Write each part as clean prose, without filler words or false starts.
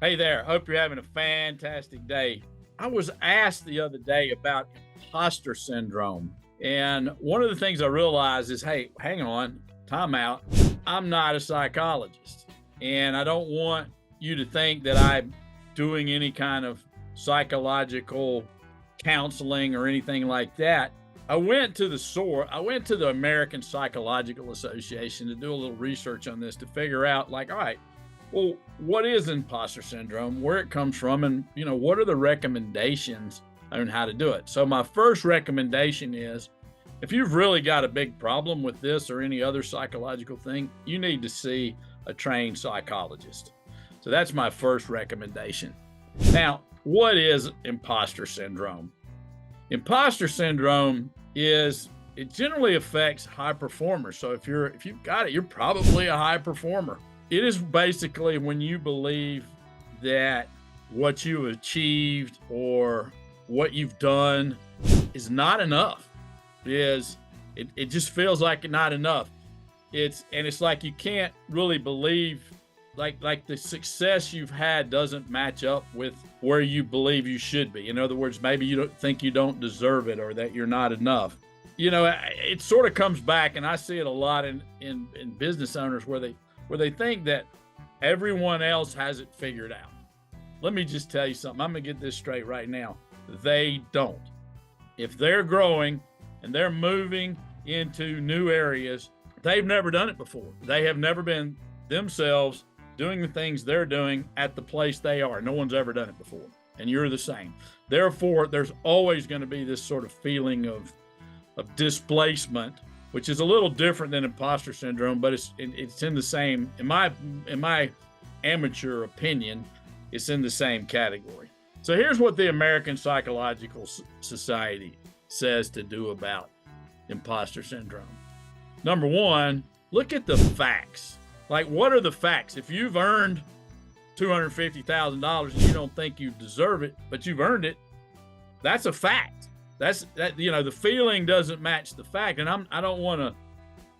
Hey there, hope you're having a fantastic day. I was asked the other day about imposter syndrome. And one of the things I realized is hey, hang on, time out. I'm not a psychologist. And I don't want you to think that I'm doing any kind of psychological counseling or anything like that. I went to the American Psychological Association to do a little research on this to figure out, like, all right, well, what is imposter syndrome, where it comes from, and what are the recommendations on how to do it? So my first recommendation is, if you've really got a big problem with this or any other psychological thing, you need to see a trained psychologist. So that's my first recommendation. Now, what is imposter syndrome? Imposter syndrome it generally affects high performers. So if you've got it, you're probably a high performer. It is basically when you believe that what you achieved or what you've done is not enough. It just feels like not enough. It's like you can't really believe, like the success you've had doesn't match up with where you believe you should be. In other words, maybe you don't think you don't deserve it or that you're not enough. It sort of comes back, and I see it a lot in business owners where they think that everyone else has it figured out. Let me just tell you something. I'm going to get this straight right now. They don't. If they're growing and they're moving into new areas, they've never done it before. They have never been themselves doing the things they're doing at the place they are. No one's ever done it before, and you're the same. Therefore, there's always going to be this sort of feeling of displacement, which is a little different than imposter syndrome, but it's in the same, in my amateur opinion, it's in the same category. So here's what the American Psychological Society says to do about imposter syndrome. Number one, look at the facts. Like, what are the facts? If you've earned $250,000 and you don't think you deserve it, but you've earned it, that's a fact. The feeling doesn't match the fact. And I don't want to,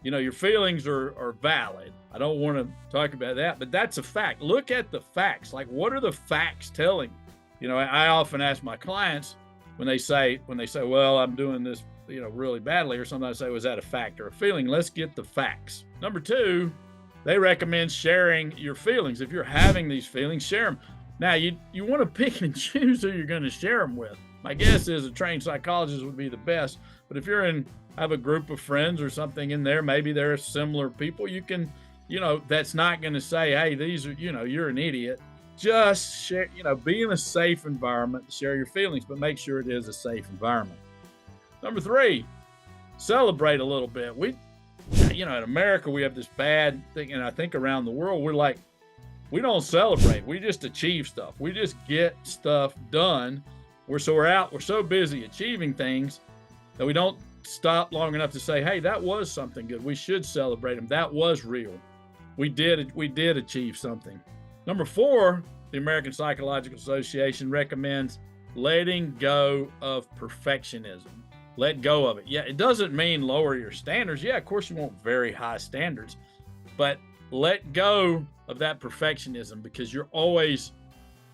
your feelings are valid. I don't want to talk about that, but that's a fact. Look at the facts. Like, what are the facts telling you? I often ask my clients when they say, well, I'm doing this, really badly or something, I say, was that a fact or a feeling? Let's get the facts. Number two, they recommend sharing your feelings. If you're having these feelings, share them. Now, you want to pick and choose who you're going to share them with. My guess is a trained psychologist would be the best. But if have a group of friends or something in there, maybe there are similar people, you can, that's not going to say, hey, these are, you're an idiot. Just share, be in a safe environment to share your feelings, but make sure it is a safe environment. Number three, celebrate a little bit. In America, we have this bad thing, and I think around the world, we don't celebrate. We just achieve stuff. We just get stuff done. We're so busy achieving things that we don't stop long enough to say, hey, that was something good. We should celebrate them. That was real. We did achieve something. Number four, the American Psychological Association recommends letting go of perfectionism. Let go of it. Yeah, it doesn't mean lower your standards. Yeah, of course you want very high standards, but let go of that perfectionism, because you're always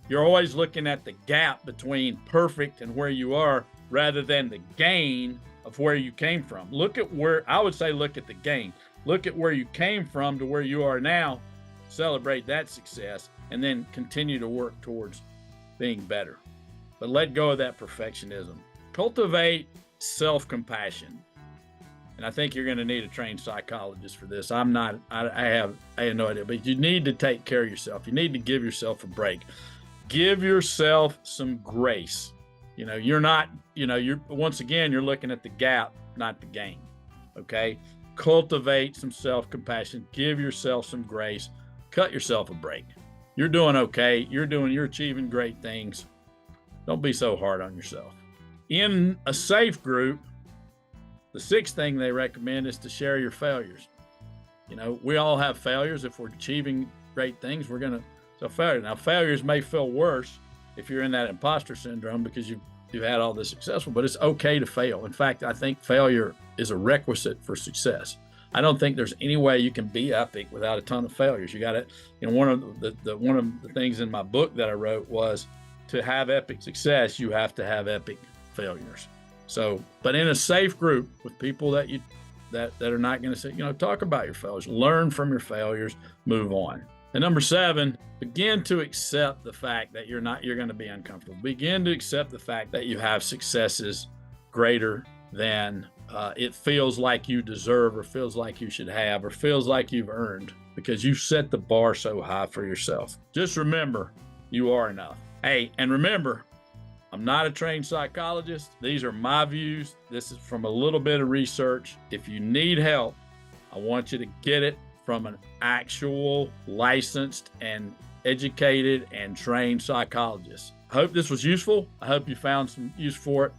looking at the gap between perfect and where you are rather than the gain of where you came from. Look at the gain. Look at where you came from to where you are now. Celebrate that success and then continue to work towards being better. But let go of that perfectionism. Cultivate self-compassion. And I think you're going to need a trained psychologist for this. I have no idea, but you need to take care of yourself. You need to give yourself a break. Give yourself some grace. Once again, you're looking at the gap, not the gain. Okay? Cultivate some self-compassion. Give yourself some grace. Cut yourself a break. You're doing okay. You're achieving great things. Don't be so hard on yourself. In a safe group, the sixth thing they recommend is to share your failures. We all have failures. If we're achieving great things, we're going to failure. Now, failures may feel worse if you're in that imposter syndrome because you've had all this successful, but it's okay to fail. In fact, I think failure is a requisite for success. I don't think there's any way you can be epic without a ton of failures. You got to, one of the things in my book that I wrote was to have epic success, you have to have epic failures. So, but in a safe group with people that are not going to say, talk about your failures, learn from your failures, move on. And number 7, begin to accept the fact that you're going to be uncomfortable. Begin to accept the fact that you have successes greater than it feels like you deserve, or feels like you should have, or feels like you've earned, because you've set the bar so high for yourself. Just remember, you are enough. Hey, and remember, I'm not a trained psychologist. These are my views. This is from a little bit of research. If you need help, I want you to get it from an actual licensed and educated and trained psychologist. I hope this was useful. I hope you found some use for it.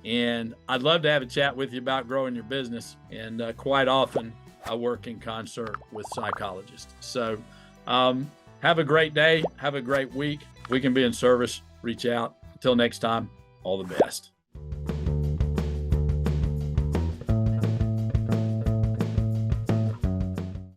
And I'd love to have a chat with you about growing your business. And quite often I work in concert with psychologists. So have a great day. Have a great week. We can be in service. Reach out. Until next time, all the best.